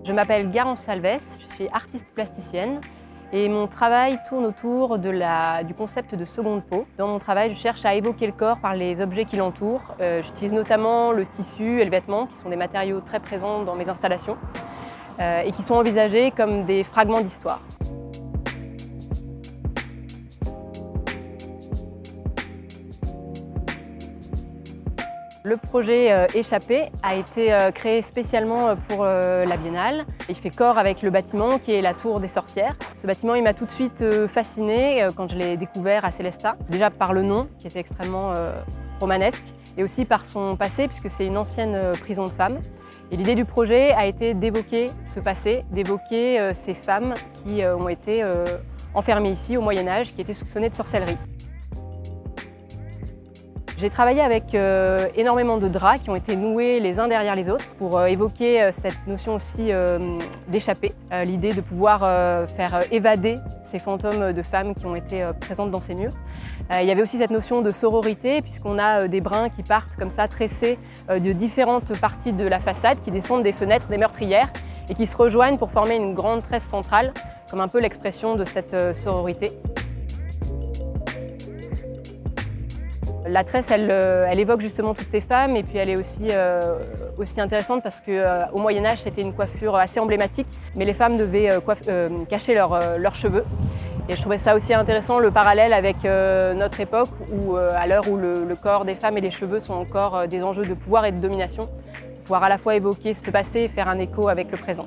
Je m'appelle Garance Salves, je suis artiste plasticienne et mon travail tourne autour du concept de seconde peau. Dans mon travail, je cherche à évoquer le corps par les objets qui l'entourent. J'utilise notamment le tissu et le vêtement, qui sont des matériaux très présents dans mes installations et qui sont envisagés comme des fragments d'histoire. Le projet Échappée a été créé spécialement pour la Biennale. Il fait corps avec le bâtiment qui est la Tour des Sorcières. Ce bâtiment il m'a tout de suite fascinée quand je l'ai découvert à Célestat. Déjà par le nom qui était extrêmement romanesque et aussi par son passé puisque c'est une ancienne prison de femmes. Et l'idée du projet a été d'évoquer ce passé, d'évoquer ces femmes qui ont été enfermées ici au Moyen-Âge, qui étaient soupçonnées de sorcellerie. J'ai travaillé avec énormément de draps qui ont été noués les uns derrière les autres pour évoquer cette notion aussi d'échapper, l'idée de pouvoir faire évader ces fantômes de femmes qui ont été présentes dans ces murs. Il y avait aussi cette notion de sororité puisqu'on a des brins qui partent comme ça tressés de différentes parties de la façade qui descendent des fenêtres des meurtrières et qui se rejoignent pour former une grande tresse centrale comme un peu l'expression de cette sororité. La tresse, elle évoque justement toutes ces femmes et puis elle est aussi intéressante parce qu'au Moyen-Âge, c'était une coiffure assez emblématique, mais les femmes devaient cacher leurs cheveux. Et je trouvais ça aussi intéressant, le parallèle avec notre époque, où à l'heure où le corps des femmes et les cheveux sont encore des enjeux de pouvoir et de domination, pouvoir à la fois évoquer ce passé et faire un écho avec le présent.